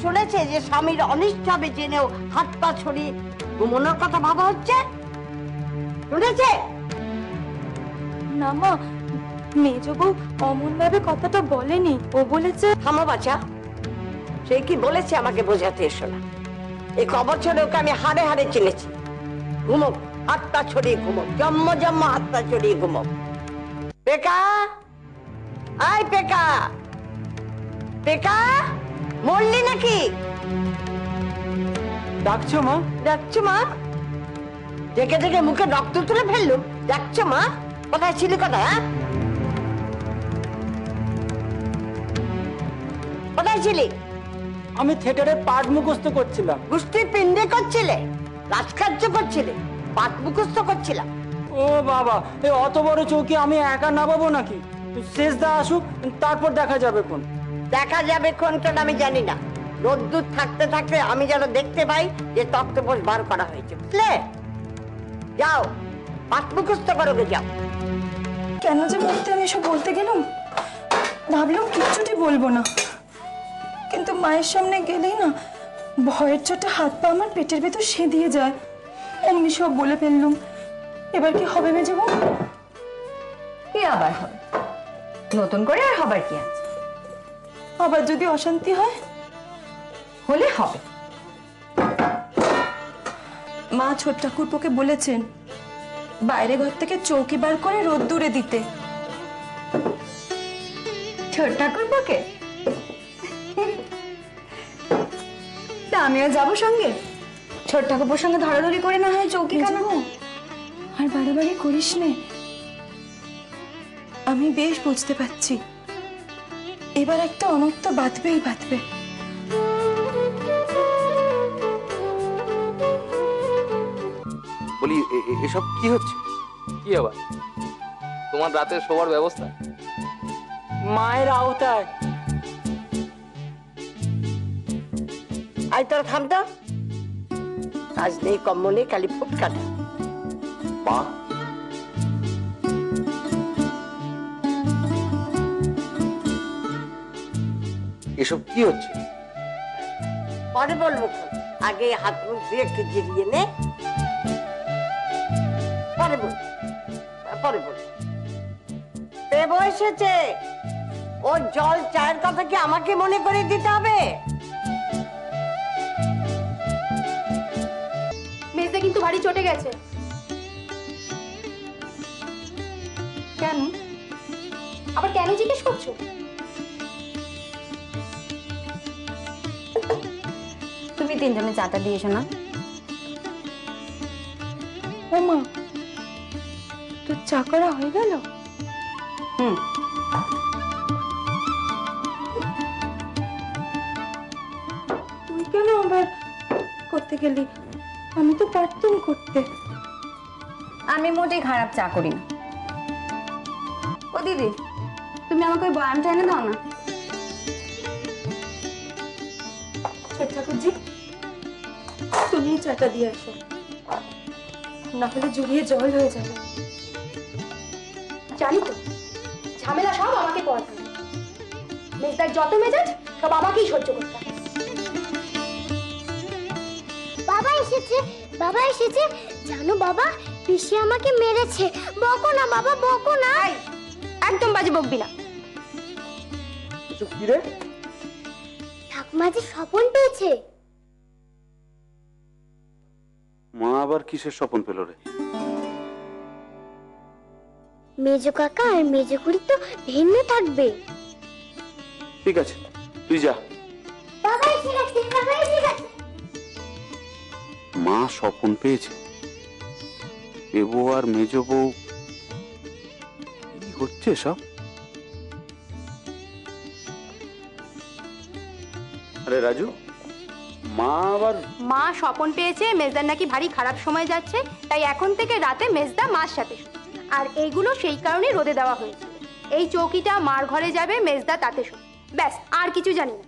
শুনেছে যে স্বামীর অনিষ্ট হবে জেনেও হাত পা ছড়িয়ে ঘুমানোর কথা ভাবা হচ্ছে? শুনেছে? না মা, মেজ বউ অমন ভাবে কথাটা বলেনি। ও বলেছে। থামো বাচ্চা, সে কি বলেছে আমাকে বোঝাতে এসো না। এই কবছরে ওকে আমি হাড়ে হাড়ে চিনেছি। ঘুমো, হাতটা ছড়িয়ে ঘুমো, জম্ম জম্ম হাতটা ছড়িয়ে ঘুমো। পেকা, আয় পেকা, পেকা, মরলি নাকি? ডাকছো মা? দেখছো মা, দেখে দেখে মুখে রক্ত তুলে ফেললুম। দেখছো মা, কোথায় ছিলি? কোথায় কোথায় ছিলি? আমি থিয়েটারে পাঠ মুখস্থ করছিলাম। গুষ্টির পিণ্ডে করছিলে, রাজকার্য করছিলে, পাঠ মুখস্থ করছিলাম। ও বাবা, এই অত বড় চৌকি আমি একা নামাবো নাকি? শেষদা আসুক, তারপর দেখা যাবে কোন। দেখা যাবে কোনটা আমি জানি না। রোদ্দুর থাকতে থাকতে আমি যেন দেখতে পাই যে তক্তপোষ বার করা হয়েছে, বুঝলে? যাও, পাঠ মুখস্থ করো গে, যাও। কেন যে বলতে আমি এসব বলতে গেলাম, ভাবলাম কিচ্ছুটি বলবো না, কিন্তু মায়ের সামনে গেলেই না ভয়ের চোটে হাত পা আমার পেটের ভেতর সেঁধিয়ে যায়। অমনি সব বলে ফেললুম। এবার কি হবে মেজে বউ? কি আবার হবে? নতুন করে আর হবার কি আছে? আবার যদি অশান্তি হয়? হলে হবে। মা ছোট ঠাকুরপোকে বলেছেন বাইরে ঘর থেকে চৌকি বার করে রোদ্দুরে দিতে। ছোট ঠাকুরপোকে? তা আমিও যাবো সঙ্গে। ছোট ঠাকুরপোর সঙ্গে ধরাধরি করে না হয় চৌকি কেন? আর বাড়াবাড়ি করিস নে। আমি বেশ বুঝতে পারছি এবার একটা অনর্থ বাঁধবেই বাঁধবে। বলি এসব কি হচ্ছে? কি আবার? তোমার রাতের শোবার ব্যবস্থা মায়ের আওতায়। আয় তোর থামটা, কাজ নেই কম্ম নেই, খালি ফুটকাটা। মা, এসব কি হচ্ছে? পরে বলবো, আগে হাত মুখ দিয়ে একটু জিরিয়ে নে, পরে বল, পরে বল। দেবো এসেছে, ওর জল চায়ের কথা কি আমাকে মনে করে দিতে হবে? মেজদা কিন্তু ভারী চটে গেছে। কেন? আবার কেন জিজ্ঞেস করছো? তুমি তিনজনে চাটা দিয়ে এসো না। ও মা, তোর চা করা হয়ে গেল? হুম। তুই কেন আবার করতে গেলি? আমি তো পারতুম করতে। আমি মোটেই খারাপ চা করি না। ও দিদি, তুমি আমাকে ওই বয়ামটা এনে দাও না। ছোট ঠাকুরজি, তুমি চাটা দিয়ে আসো, না হলে জড়িয়ে জল হয়ে যাবে। জানি তো, ঝামেলা সব আমাকে করতে হবে। মেজদার যত মেজাজ সব আমাকেই সহ্য করতে হবে। বাবা এসেছে, বাবা এসেছে। জানো বাবা, পিসি আমাকে মেরেছে। বকো না বাবা, বকো না। একদম বাজে বকবি না। কি রে? ঠাকুমা যে স্বপন পেয়েছে। মা আবার কিসের স্বপন পেল রে? মেজো কাকা আর মেজো খুড়ি তো ভিন্ন থাকবে। ঠিক আছে, তুই যা। বাবা এসে গেছে, বাবা এসে গেছে। মা স্বপন পেয়েছে, এ বউ আর মেজ বউ, কি হচ্ছে সব? আরে রাজু, মা আবার? মা স্বপন পেয়েছে মেজদার নাকি ভারী খারাপ সময় যাচ্ছে, তাই এখন থেকে রাতে মেজদা মার সাথে শোয়। আর এইগুলো সেই কারণে রোদে দেওয়া হয়েছে। এই চৌকিটা মার ঘরে যাবে, মেজদা তাতে শোয়। ব্যাস, আর কিছু জানি না।